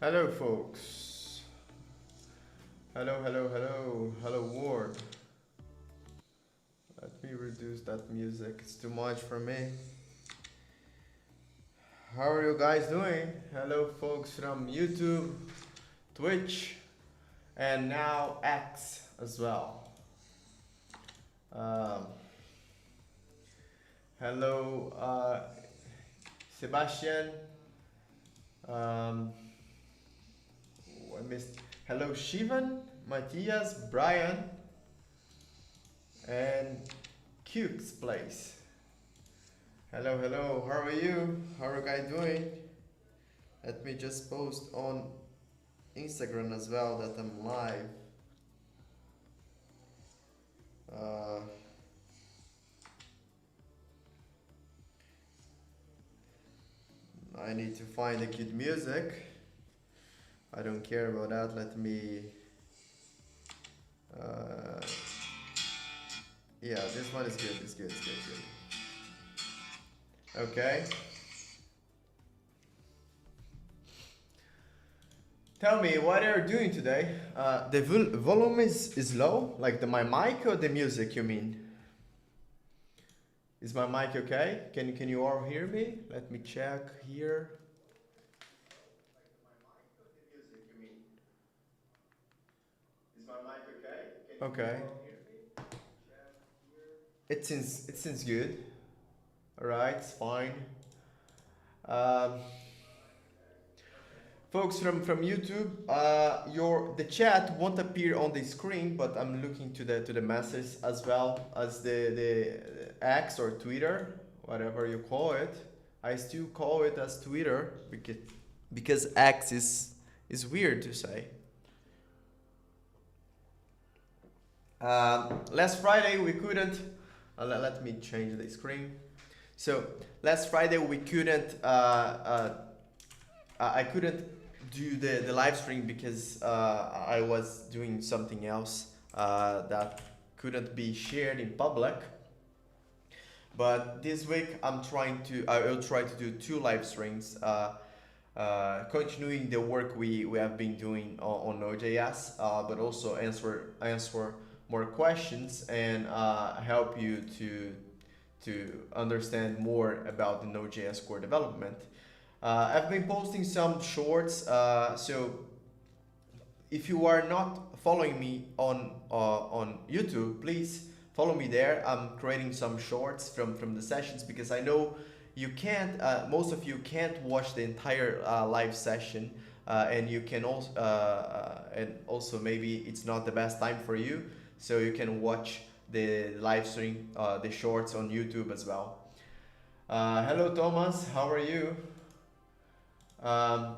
Hello, folks. Hello, hello, hello, hello, world. Let me reduce that music. It's too much for me. How are you guys doing? Hello, folks from YouTube, Twitch, and now X as well. Um, hello, Sebastian. Um, I missed. Hello, Shivan, Matthias, Brian, and Cuke's Place. Hello, hello. How are you? How are you guys doing? Let me just post on Instagram as well that I'm live. Uh, I need to find the cute music. I don't care about that. Let me. Uh, yeah, this one is good. It's good. It's good. It's good. Okay. Tell me what are you doing today? The volume is low, like my mic or the music. You mean? Is my mic okay? Can you all hear me? Let me check here. Is my mic okay? Okay. It seems good. All right, it's fine. Um, Folks from YouTube, the chat won't appear on the screen, but I'm looking to the message as well as the X or Twitter, whatever you call it. I still call it as Twitter because X is weird to say. Last Friday we couldn't. Let me change the screen. So last Friday we couldn't. I couldn't do the live stream because I was doing something else that couldn't be shared in public. But this week I will try to do two live streams, continuing the work we have been doing on Node.js, but also answer more questions and help you to understand more about the Node.js core development. I've been posting some shorts, so if you are not following me on YouTube, please follow me there. I'm creating some shorts from the sessions because I know you can't. Most of you can't watch the entire live session, and you can also and also maybe it's not the best time for you, so you can watch the live stream, the shorts on YouTube as well. Hello, Thomas. How are you? Um,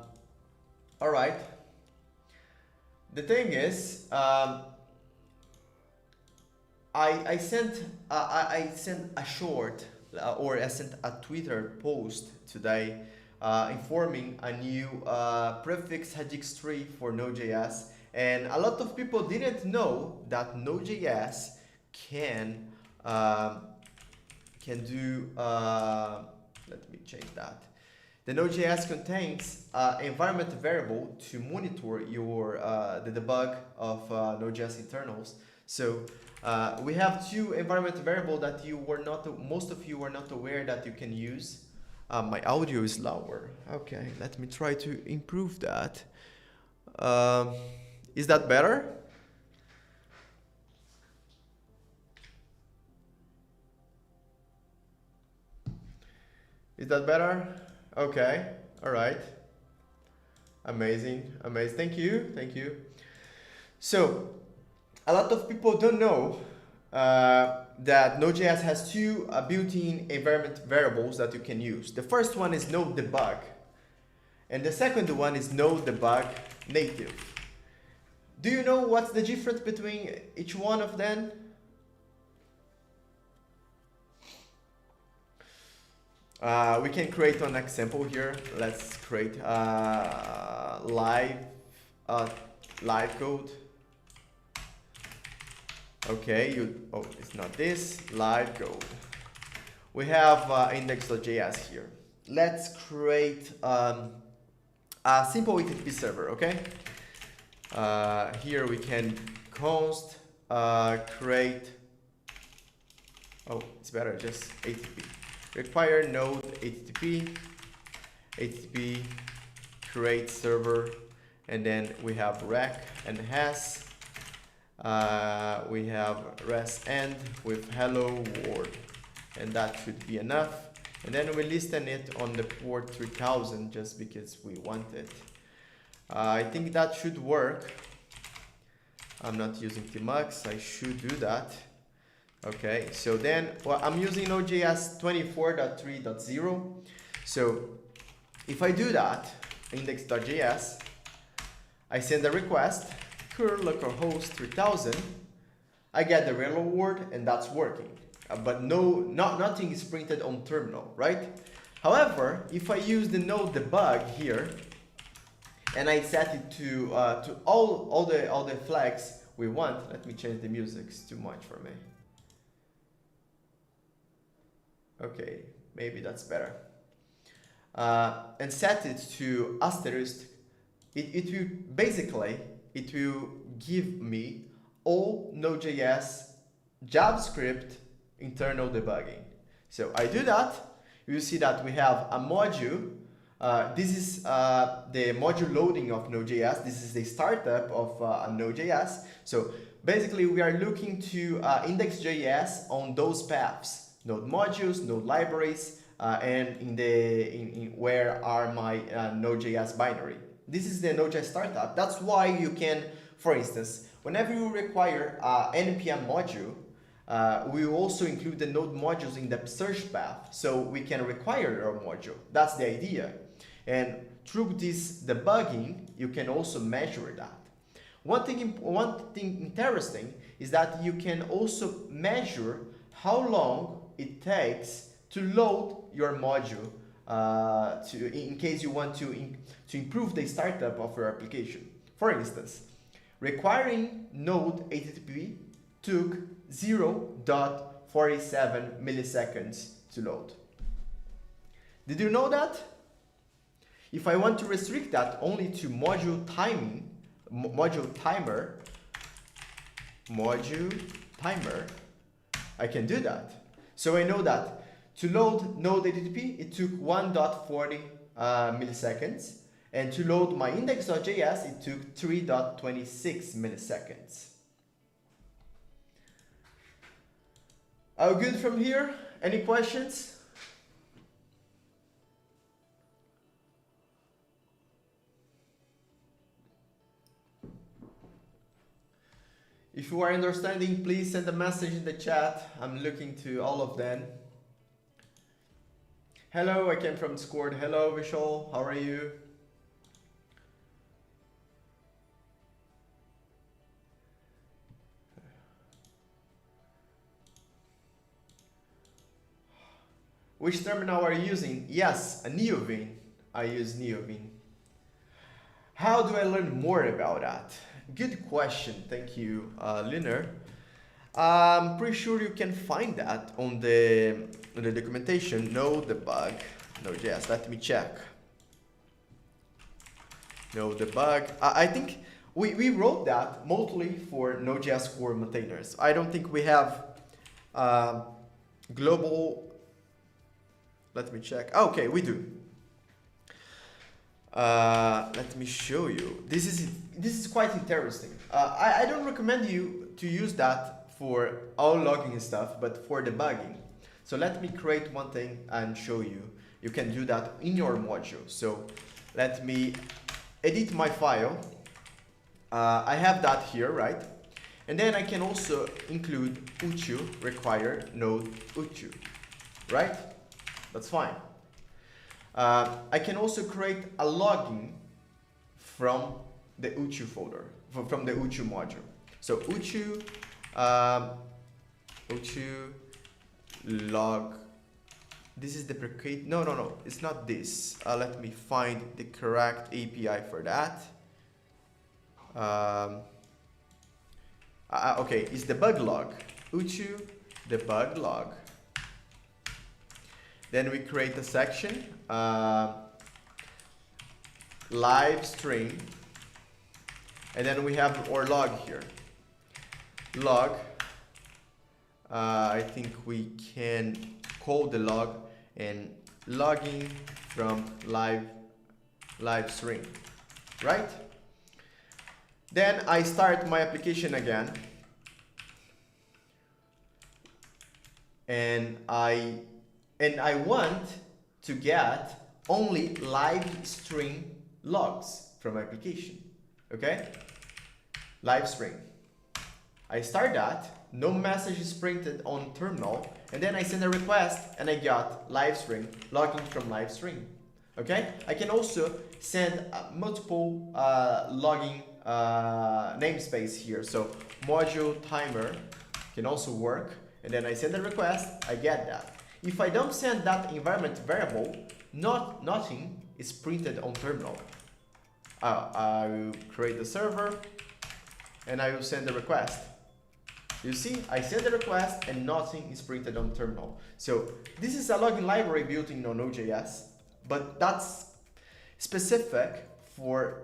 all right. The thing is, I sent I sent a short or I sent a Twitter post today informing a new prefix registry for Node.js, and a lot of people didn't know that Node.js can can do. Let me change that. The Node.js contains environment variable to monitor your the debug of Node.js internals. So we have two environment variable that most of you were not aware that you can use. My audio is lower. Okay, let me try to improve that. Is that better? Is that better? Okay, all right. Amazing, amazing. Thank you, thank you. So, a lot of people don't know that Node.js has two built-in environment variables that you can use. The first one is Node debug, and the second one is Node debug native. Do you know what's the difference between each one of them? We can create an example here. Let's create live code. Okay, it's not this, live code. We have index.js here. Let's create a simple HTTP server, okay? Here we can const create, oh, it's better, just HTTP. Require node HTTP create server, and then we have rec and has. We have rest end with hello world, and that should be enough. And then we listen it on the port 3000 just because we want it. I think that should work. I'm not using Tmux, I should do that. Okay, so then, well, I'm using Node.js 24.3.0. So if I do that, index.js, I send a request, curl localhost 3000, I get the hello world, and that's working. But nothing is printed on terminal, right? However, if I use the node debug here, and I set it to all the flags we want. Let me change the music, it's too much for me. Okay, maybe that's better. And set it to asterisk. It will basically give me all Node.js JavaScript internal debugging. So I do that. You see that we have a module. This is the module loading of Node.js. This is the startup of Node.js. So basically, we are looking to index.js on those paths: Node modules, Node libraries, and in where are my Node.js binary. This is the Node.js startup. That's why you can, for instance, whenever you require npm module, we will also include the node modules in the search path, so we can require your module. That's the idea. And through this debugging, you can also measure that. One thing interesting is that you can also measure how long it takes to load your module in case you want to improve the startup of your application. For instance, requiring node HTTP took 0.47 milliseconds to load. Did you know that? If I want to restrict that only to module timer, I can do that. So I know that to load node HTTP, it took 1.40 milliseconds, and to load my index.js, it took 3.26 milliseconds. All good from here? Any questions? If you are understanding, please send a message in the chat. I'm looking to all of them. Hello, I came from Discord. Hello, Vishal, how are you? Which terminal are you using? Yes, a Neovine. I use Neovine. How do I learn more about that? Good question, thank you, Liner. I'm pretty sure you can find that on the documentation. Node debug, Node.js. Let me check. Node debug. I think we wrote that mostly for Node.js core maintainers. I don't think we have global. Let me check. Okay, we do. Let me show you. This is quite interesting. I don't recommend you to use that for all logging stuff, but for debugging. So let me create one thing and show you. You can do that in your module. So let me edit my file. I have that here, right? And then I can also include uchu, require node uchu, right? That's fine. I can also create a logging from the uchu folder, from the uchu module. So uchu log. This is the precate. No, it's not this. Let me find the correct API for that. Okay, it's the bug log. Uchu debug log. Then we create a section. live string, and then we have our log here. Log, I think we can call the log and logging from live string, right? Then I start my application again, and I want to get only live string logs from application. Okay, live string. I start that, no message is printed on terminal, and then I send a request and I got live string, logging from live string. Okay, I can also send multiple logging namespace here. So module timer can also work, and then I send a request, I get that. If I don't send that environment variable, nothing is printed on terminal. I will create the server and I will send the request. You see, I send the request and nothing is printed on terminal. So this is a logging library built in Node.js, but that's specific for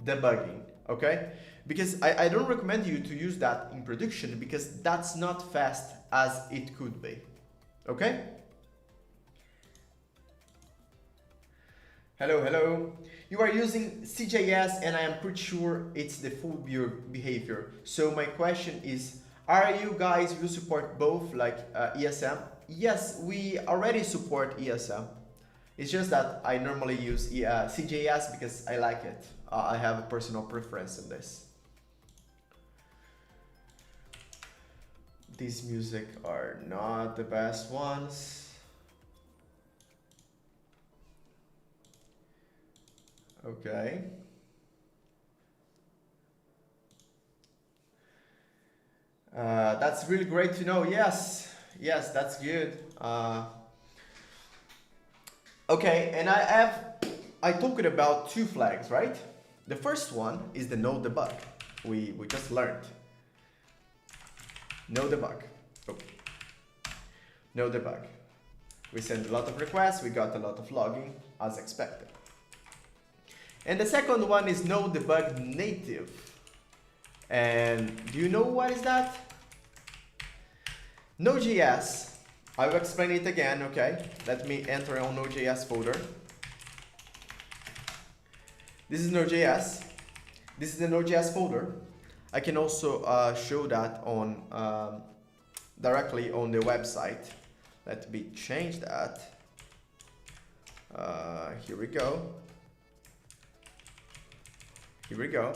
debugging, okay? Because I don't recommend you to use that in production because that's not fast as it could be, okay? Hello. You are using CJS and I am pretty sure it's the full behavior. So my question is, are you guys will support both like ESM? Yes, we already support ESM. It's just that I normally use CJS because I like it. I have a personal preference in this. These music are not the best ones. Okay. That's really great to know. Yes, that's good. Okay, and I talked about two flags, right? The first one is the no debug. We just learned. No debug. Oh. No debug. We sent a lot of requests, we got a lot of logging as expected. And the second one is no debug native. And do you know what is that? Node.js, I will explain it again, okay? Let me enter on Node.js folder. This is Node.js. This is the Node.js folder. I can also show that on directly on the website. Let me change that. Here we go. Here we go.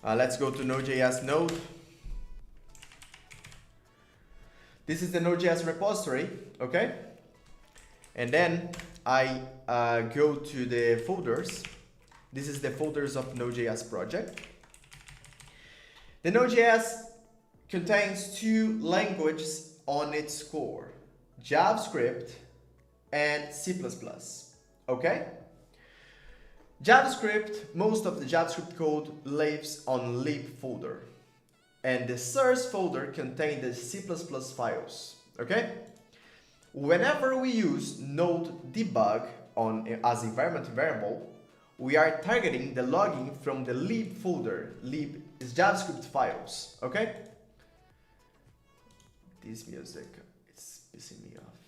Let's go to Node.js node. This is the Node.js repository, okay? And then I go to the folders. This is the folders of Node.js project. The Node.js contains two languages on its core, JavaScript and C++, okay? JavaScript, most of the JavaScript code lives on lib folder, and the source folder contains the C++ files, okay? Whenever we use node debug as environment variable, we are targeting the logging from the lib folder. Lib is JavaScript files, okay? This music is pissing me off.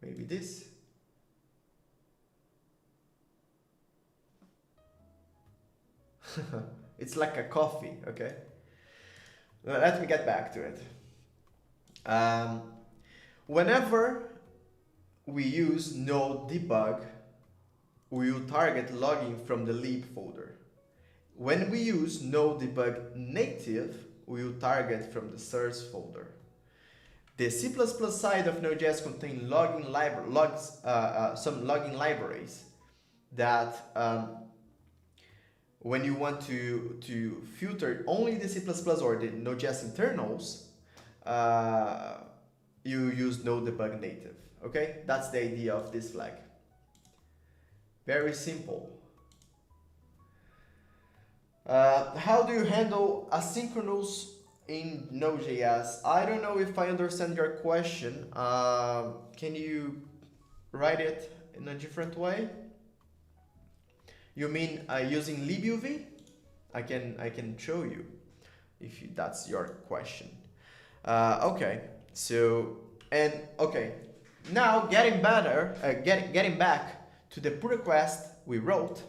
Maybe this. It's like a coffee, okay? Let me get back to it. Whenever we use node debug, we will target logging from the lib folder. When we use node debug native, we will target from the source folder. The C++ side of Node.js contains some logging libraries that when you want to filter only the C++ or the Node.js internals, you use node debug native. Okay, that's the idea of this flag. Very simple. How do you handle asynchronous in Node.js? I don't know if I understand your question. Can you write it in a different way? You mean using libuv? I can show you if that's your question. Okay, so and okay, now getting better, getting back to the pull request we wrote.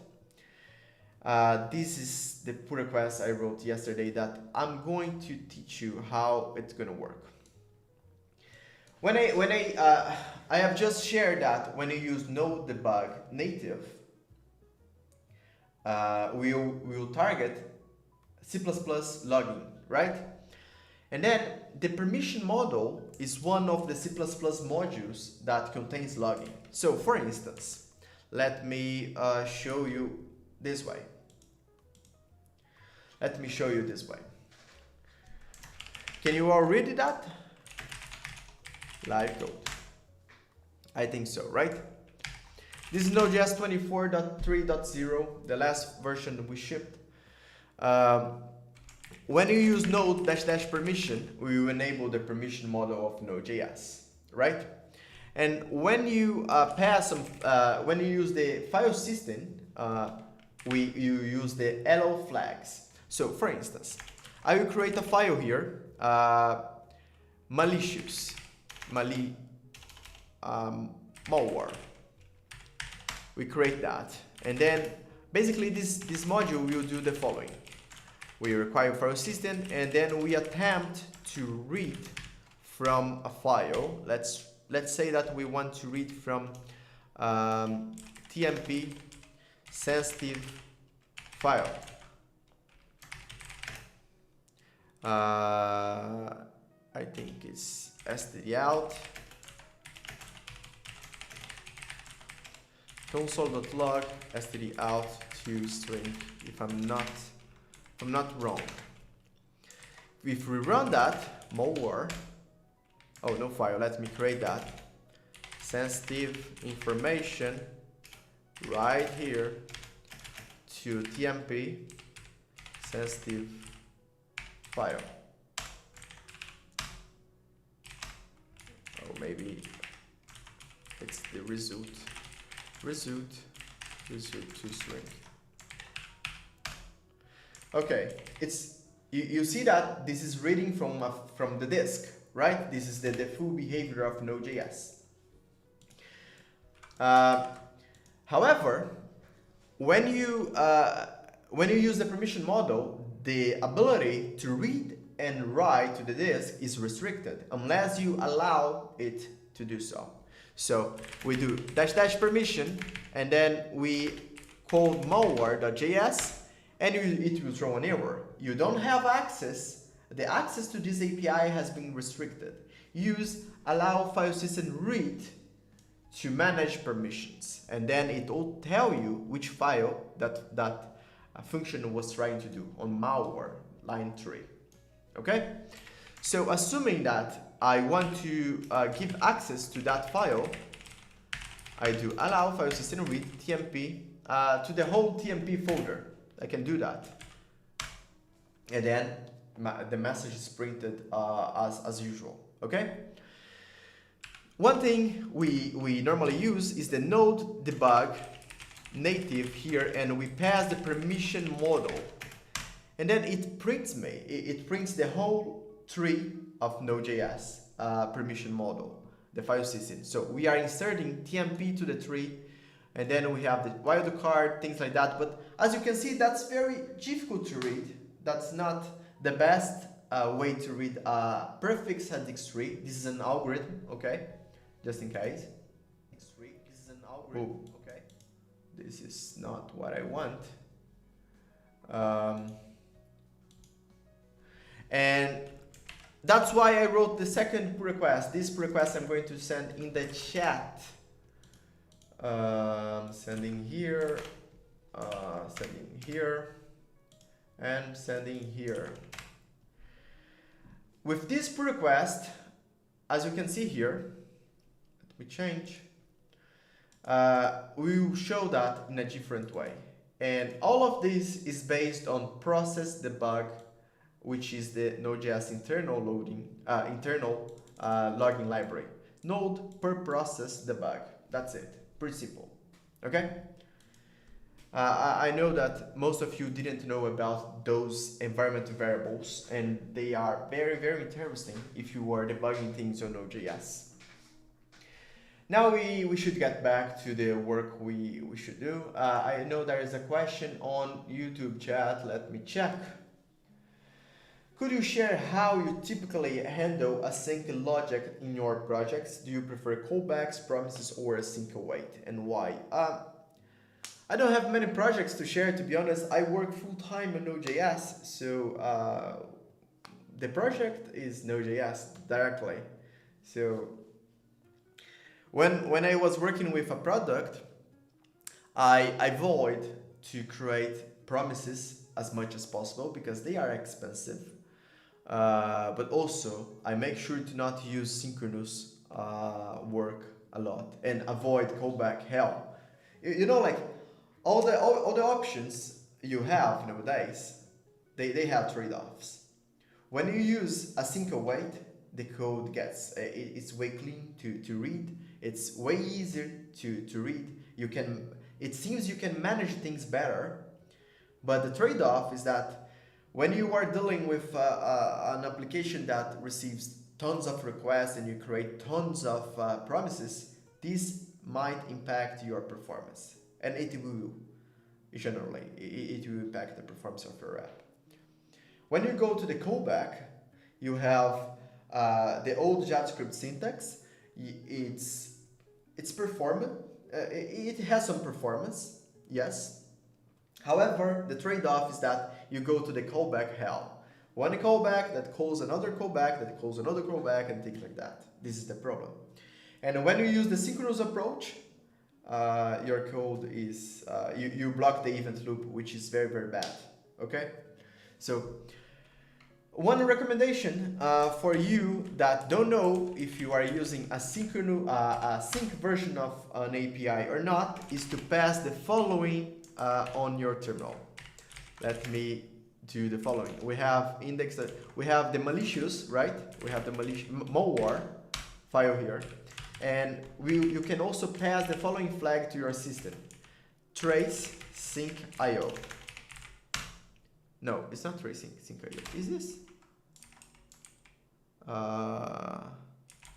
This is the pull request I wrote yesterday that I'm going to teach you how it's gonna work. I have just shared that when you use Node debug native, we'll target C++ logging, right? And then the permission model is one of the C++ modules that contains logging. So for instance, let me show you this way. Let me show you this way. Can you all read that? Live code. I think so, right? This is Node.js 24.3.0, the last version we shipped. When you use node -- permission, we will enable the permission model of Node.js, right? And when you when you use the file system, you use the hello flags. So, for instance, I will create a file here, malicious, malware. We create that, and then basically this module will do the following. We require file system, and then we attempt to read from a file. Let's say that we want to read from TMP sensitive file. I think it's stdout console.log stdout to string, if I'm not wrong. If we run that, malware, oh no file, let me create that, sensitive information right here to TMP sensitive file. Oh, maybe it's the result to string. Okay, it's you see that this is reading from the disk, right? This is the full behavior of Node.js. However, when you use the permission model, the ability to read and write to the disk is restricted unless you allow it to do so. So we do -- permission, and then we call malware.js, and it will throw an error. You don't have access. The access to this API has been restricted. Use allow file system read to manage permissions, and then it will tell you which file that function was trying to do on malware line 3. Okay, so assuming that I want to give access to that file, I do allow file system read TMP to the whole TMP folder. I can do that, and then the message is printed as usual. Okay. One thing we normally use is the node debug native here, and we pass the permission model, and then it prints the whole tree of Node.js permission model, the file system. So we are inserting TMP to the tree, and then we have the wildcard, things like that. But as you can see, that's very difficult to read. That's not the best way to read a prefix headix tree. This is an algorithm, okay? Just in case. This is an algorithm, okay? This is not what I want. And that's why I wrote the second pull request. This pull request I'm going to send in the chat. Sending here, and sending here. With this pull request, as you can see here, let me change. We will show that in a different way. And all of this is based on process debug, which is the Node.js internal logging library. Node per process debug. That's it. Pretty simple. Okay? I know that most of you didn't know about those environment variables, and they are very, very interesting if you are debugging things on Node.js. Now we should get back to the work we should do. I know there is a question on YouTube chat. Let me check. Could you share how you typically handle async logic in your projects? Do you prefer callbacks, promises, or async await, and why? I don't have many projects to share, to be honest. I work full-time on Node.js, so the project is Node.js directly. So when I was working with a product, I avoid to create promises as much as possible because they are expensive. But also, I make sure to not use synchronous work a lot and avoid callback hell. You know, like all the options you have nowadays, they have trade-offs. When you use async await, the code gets it's way clean to read. It's way easier to read. It seems you can manage things better, but the trade-off is that when you are dealing with an application that receives tons of requests and you create tons of promises, this might impact your performance, and it will. Generally, it will impact the performance of your app. When you go to the callback, you have the old JavaScript syntax. It's performant. It has some performance, yes. However, the trade-off is that you go to the callback hell. One callback that calls another callback that calls another callback and things like that. This is the problem. And when you use the synchronous approach, your code is you block the event loop, which is very, very bad. Okay, so one recommendation for you that don't know if you are using a sync version of an API or not is to pass the following on your terminal. Let me do the following. We have we have the malicious, right? We have the malware file here. And you can also pass the following flag to your system. Trace sync IO. No, it's not trace sync IO. Is this?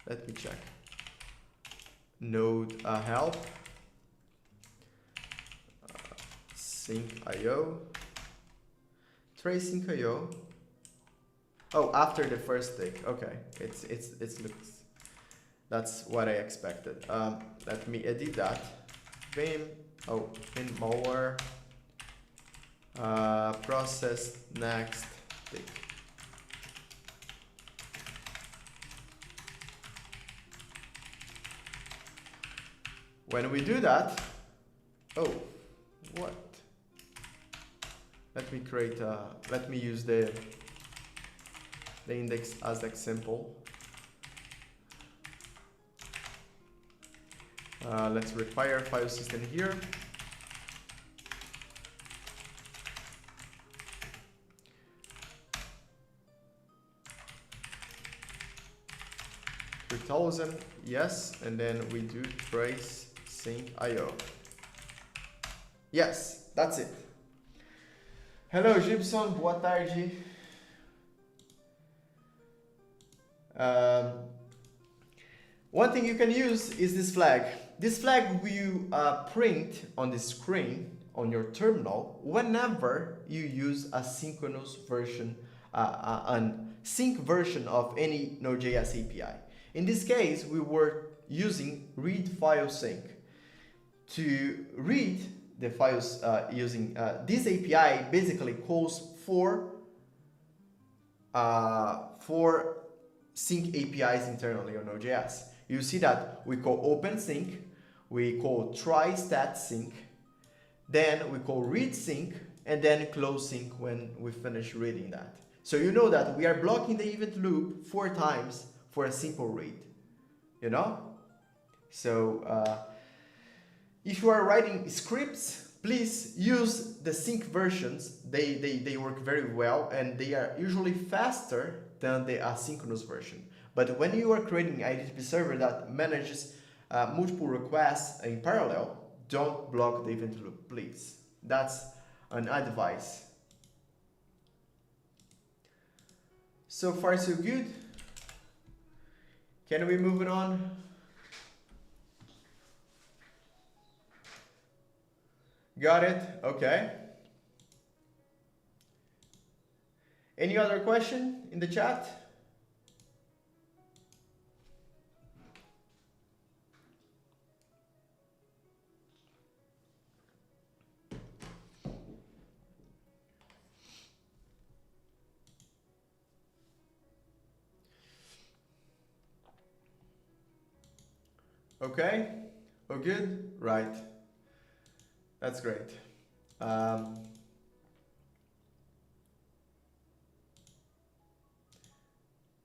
Let me check. Node help. Sync IO. Trace sync IO. Oh, after the first tick. Okay, it looks. That's what I expected. Let me edit that. Vim malware. Process next tick. When we do that, oh, what? Let me create. Let me use the index as example. Let's require file system here. Yes, and then we do trace sync IO. Yes, that's it. Hello, Gibson, boa tarde. One thing you can use is this flag. This flag will print on the screen on your terminal whenever you use a synchronous version, an sync version of any Node.js API. In this case, we were using read file sync. To read the files using this API basically calls for sync APIs internally on Node.js. You see that we call open sync, we call try stat sync, then we call read sync, and then close sync when we finish reading that. So you know that we are blocking the event loop 4 times for a simple read, you know? So if you are writing scripts, please use the sync versions. They work very well and they are usually faster than the asynchronous version. But when you are creating an HTTP server that manages multiple requests in parallel, don't block the event loop, please. That's an advice. So far, so good. Can we move it on? Got it? Okay. Any other question in the chat? Okay. Oh, good. Right. That's great.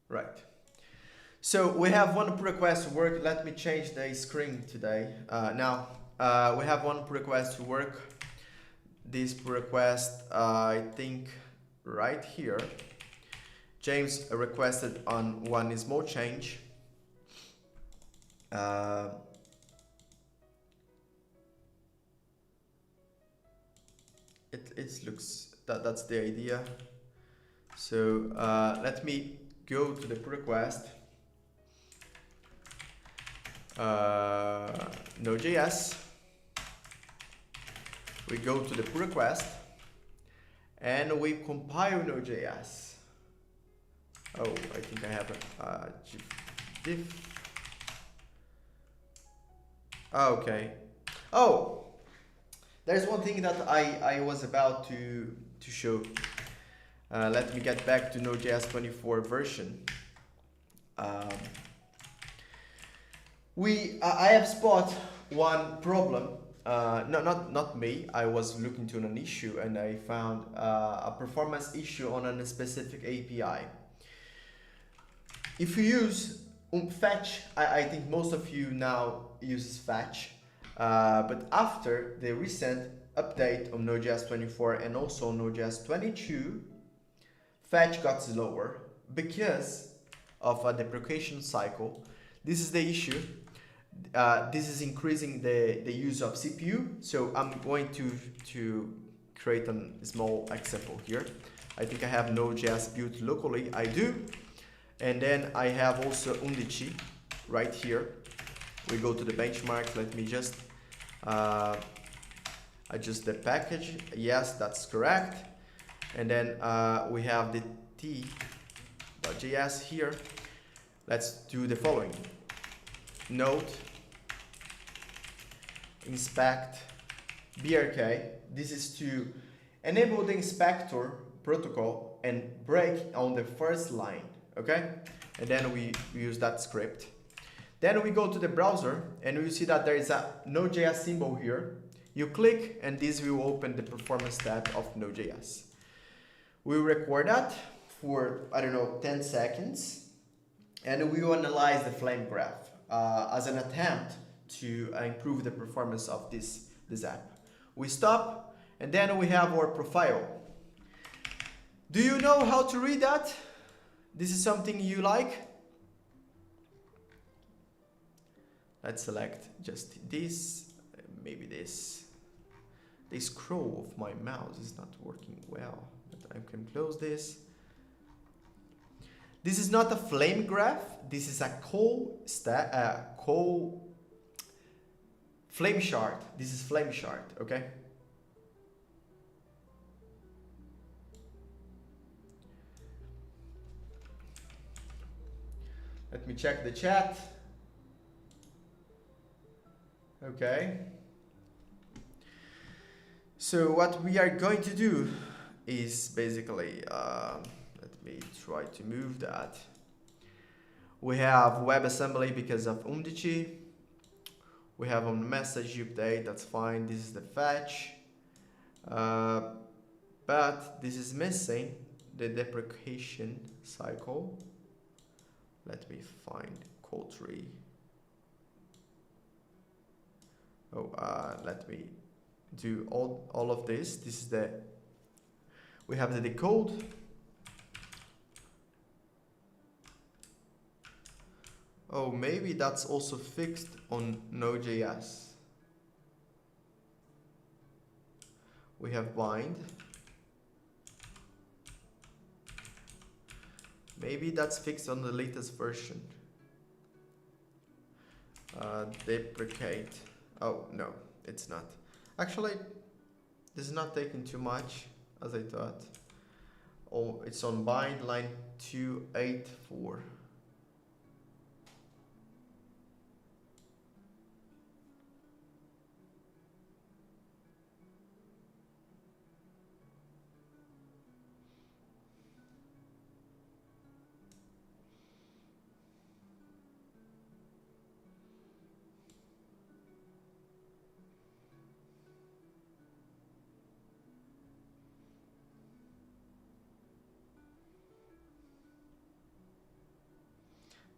Right. So we have one pull request to work. Let me change the screen today. Now we have one pull request to work. This pull request, I think, right here. James requested on one small change. It looks that's the idea. So let me go to the pull request. Node.js. We go to the pull request and we compile Node.js. Oh, I think I have a diff. Okay. Oh, there's one thing that I was about to show. Let me get back to Node.js 24 version. I have spot one problem. Not me. I was looking to an issue and I found a performance issue on a specific API. If you use fetch, I think most of you now uses fetch, but after the recent update on Node.js 24 and also Node.js 22, fetch got slower because of a deprecation cycle. This is the issue. This is increasing the use of CPU. So I'm going to create a small example here. I think I have Node.js built locally. I do. And then I have also Undici right here. We go to the benchmark. Let me just adjust the package. Yes, that's correct. And then we have the t.js here. Let's do the following. Node inspect brk. This is to enable the inspector protocol and break on the first line. Okay, and then we use that script. Then we go to the browser and we see that there is a Node.js symbol here. You click and this will open the performance tab of Node.js. We record that for, I don't know, 10 seconds and we will analyze the flame graph as an attempt to improve the performance of this app. We stop and then we have our profile. Do you know how to read that? This is something you like? Let's select just this, maybe this. The scroll of my mouse is not working well, but I can close this. This is not a flame graph. This is a flame chart. This is flame chart, okay? Let me check the chat. Okay. So what we are going to do is basically, let me try to move that. We have WebAssembly because of Undici. We have on message update, that's fine. This is the fetch. But this is missing the deprecation cycle. Let me find code tree. Oh, let me do all of this. This is the, we have the decode. Oh, maybe that's also fixed on Node.js. We have bind. Maybe that's fixed on the latest version. Deprecate. Oh, no, it's not. Actually, this is not taking too much as I thought. Oh, it's on bind line 284.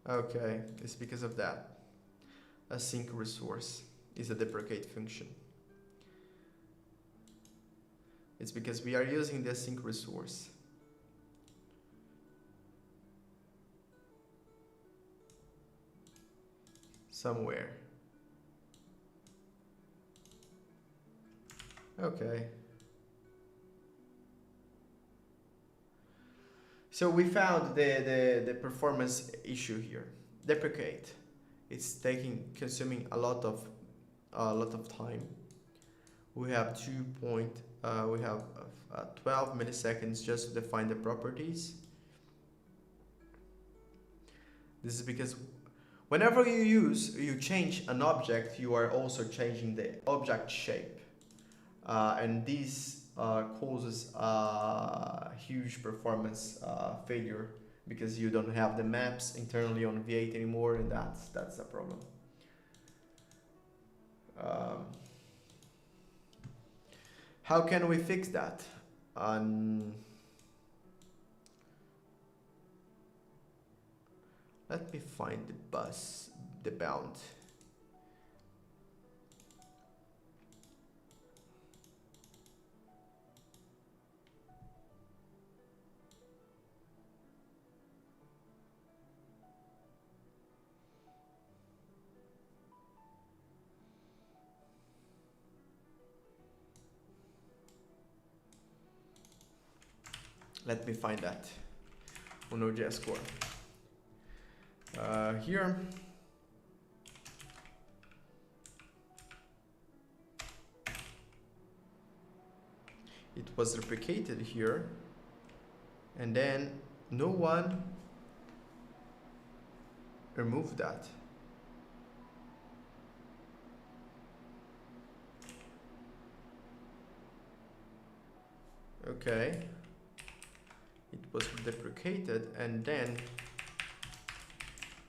Okay, it's because of that. Async resource is a deprecate function. It's because we are using the async resource. Somewhere. Okay. So we found the performance issue here. Deprecate. It's consuming a lot of time. We have 12 milliseconds just to define the properties. This is because whenever you change an object, you are also changing the object shape, and this causes a huge performance failure because you don't have the maps internally on V8 anymore, and that's a problem. How can we fix that? Let me find the bound. Let me find that on Node.js core. Here. It was replicated here, and then no one removed that. Okay. It was deprecated, and then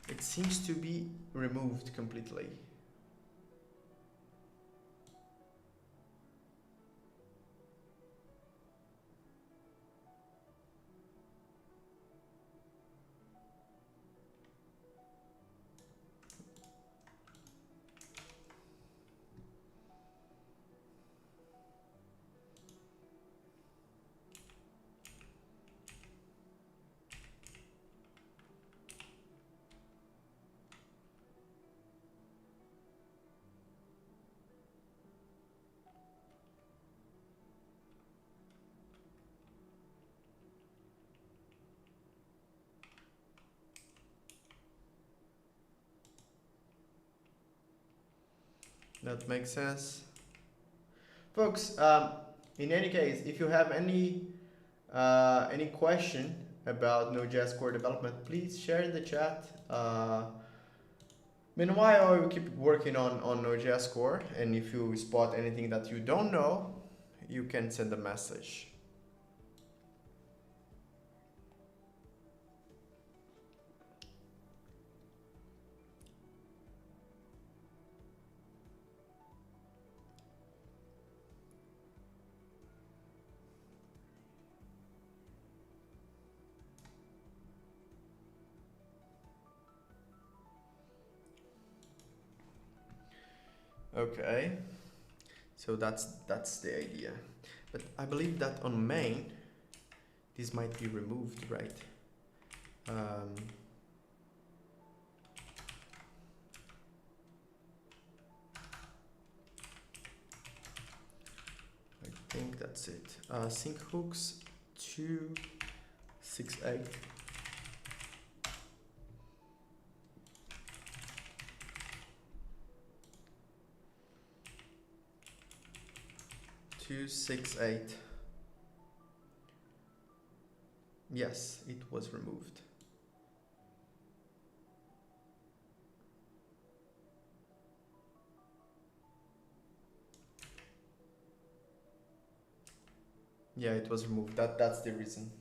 it seems to be removed completely. That makes sense. Folks, in any case, if you have any question about Node.js core development, please share in the chat. Meanwhile, I will keep working on Node.js core, and if you spot anything that you don't know, you can send a message. Okay, so that's the idea, but I believe that on main this might be removed, right? that's it. Sync hooks 268. Yes, it was removed. Yeah, it was removed. That's the reason.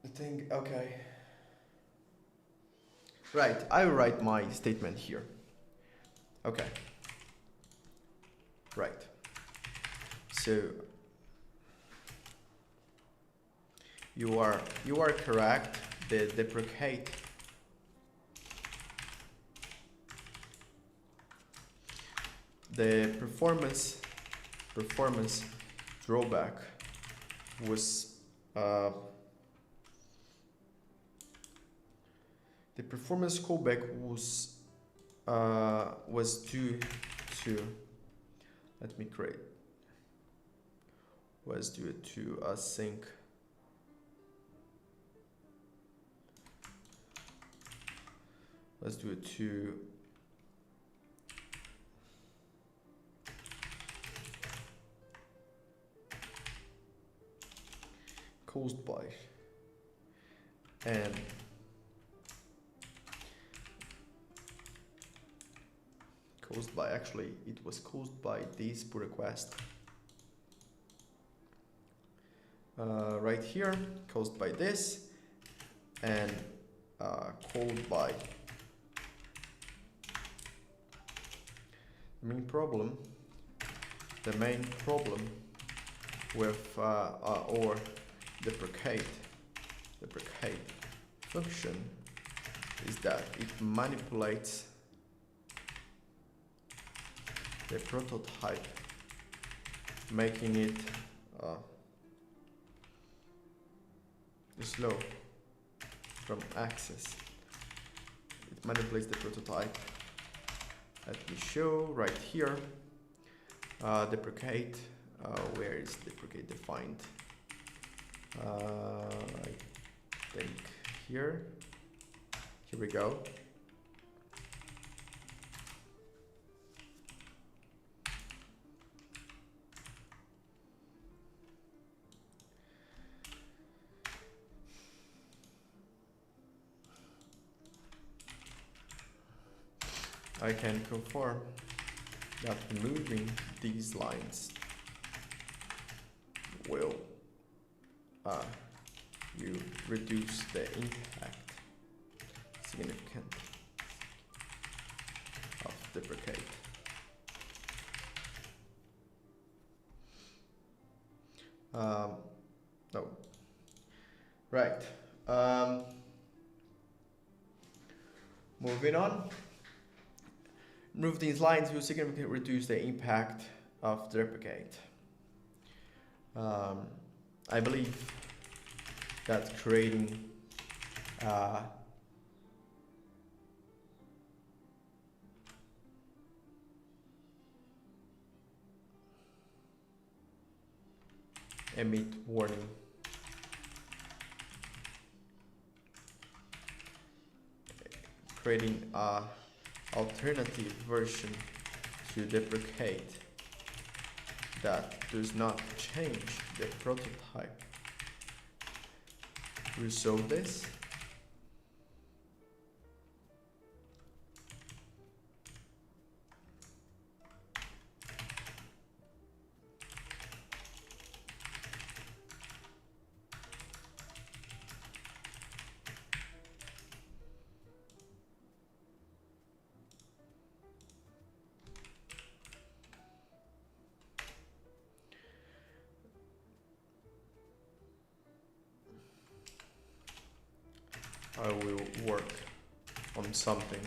The thing, okay. Right, I will write my statement here. Okay. Right. So you are correct. The deprecate the performance drawback was the performance callback was due to, let me create, was due to async was due to caused by and caused by, actually it was caused by this pull request right here, caused by this, and called by. The main problem with or deprecate function is that it manipulates the prototype, making it slow from access. It manipulates the prototype. Let me show right here. Deprecate. Where is deprecate defined? I think here. Here we go. I can confirm that removing these lines will you reduce the impact significant of deprecate. No. Right. Moving on. Remove these lines will significantly reduce the impact of deprecate. I believe that creating emit warning creating a alternative version to deprecate that does not change the prototype. Resolve this. I will work on something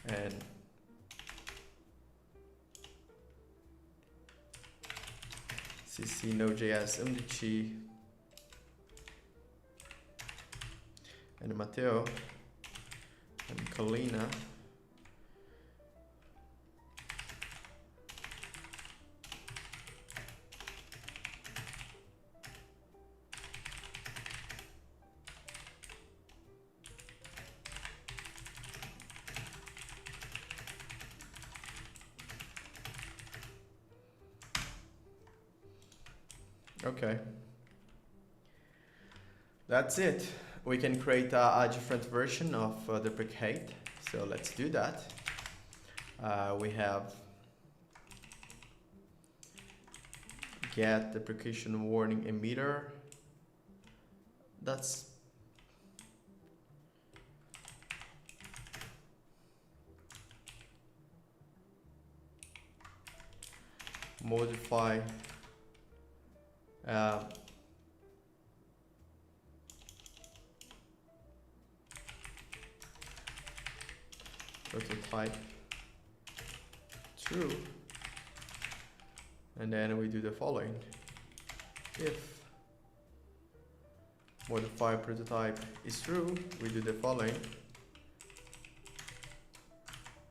and CC Node.js MDG and Matteo and Kalina Okay, that's it. We can create a different version of deprecate. So let's do that. We have get deprecation warning emitter. That's modify uh, prototype true, and then we do the following. If modify prototype is true, we do the following.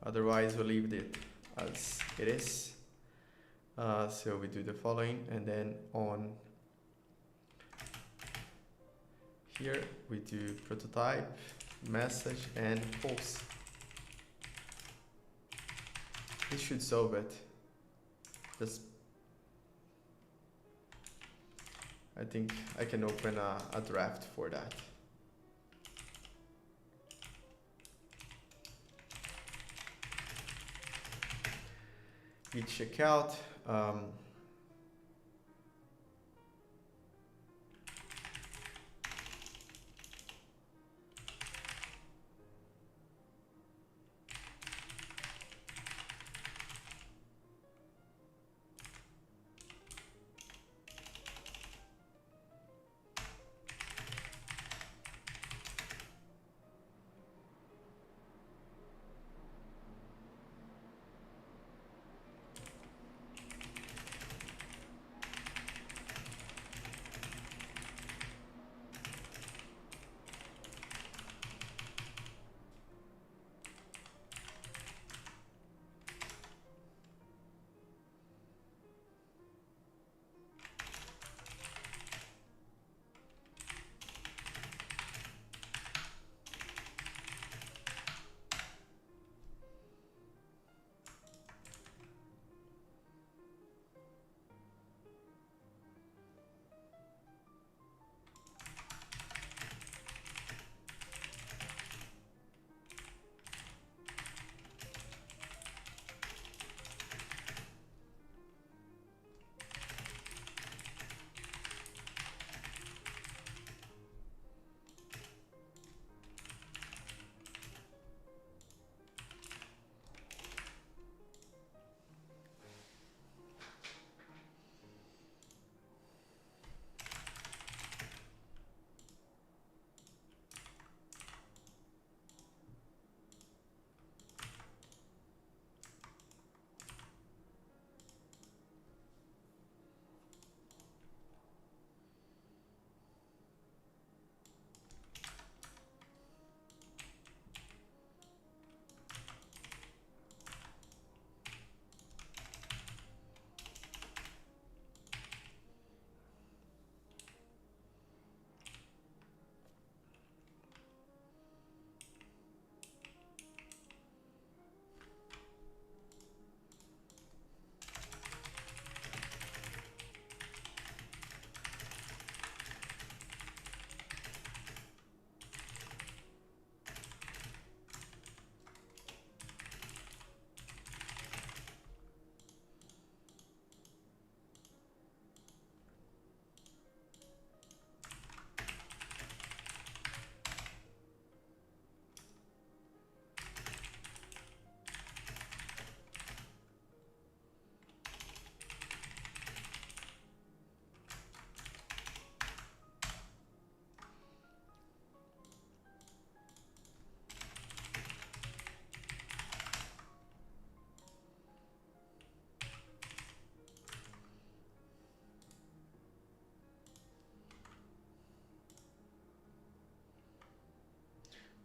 Otherwise, we leave it as it is. So we do the following, and then on here we do prototype, message, and false. This should solve it. Just I think I can open a draft for that. Git checkout.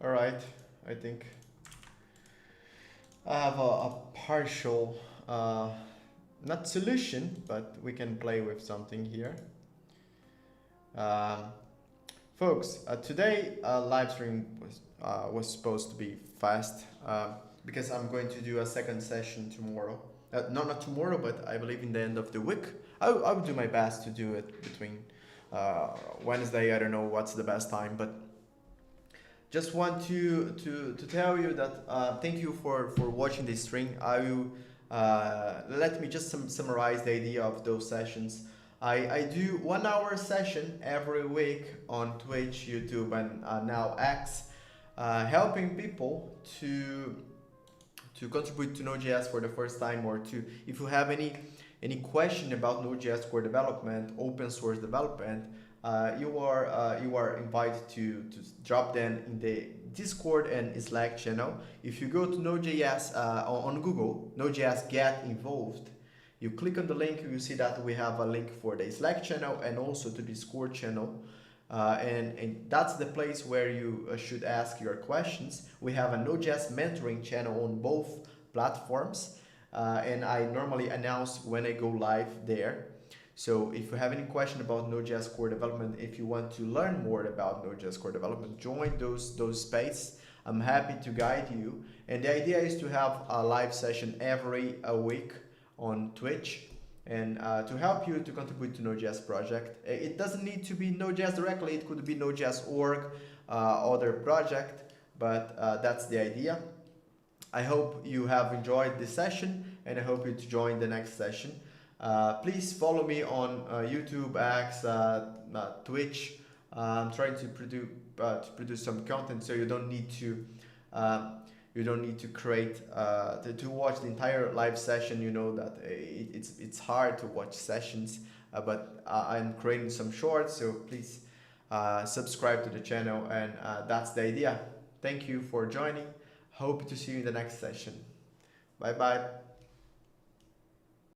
All right, I think I have a partial, not solution, but we can play with something here. Um, Folks, today live stream was supposed to be fast because I'm going to do a second session tomorrow, not tomorrow, but I believe in the end of the week. I will do my best to do it between Wednesday. I don't know what's the best time, but just want to tell you that thank you for watching this stream. I will let me just summarize the idea of those sessions. I do 1 hour session every week on Twitch, YouTube, and now X, helping people to contribute to Node.js for the first time, or to, if you have any question about Node.js core development, open source development, you are invited to drop them in the Discord and Slack channel. If you go to Node.js on Google, Node.js get involved, you click on the link, you will see that we have a link for the Slack channel and also to the Discord channel. And that's the place where you should ask your questions. We have a Node.js mentoring channel on both platforms, and I normally announce when I go live there. So if you have any question about Node.js core development, if you want to learn more about Node.js core development, join those space. I'm happy to guide you. And the idea is to have a live session every week on Twitch, and to help you to contribute to Node.js project. It doesn't need to be Node.js directly, it could be Node.js org, other project, but that's the idea. I hope you have enjoyed this session, and I hope you to join the next session. Please follow me on YouTube, X, Twitch. I'm trying to produce some content, so you don't need to create to watch the entire live session. You know that it's hard to watch sessions, but I'm creating some shorts, so please subscribe to the channel, and that's the idea. Thank you for joining. Hope to see you in the next session. Bye bye.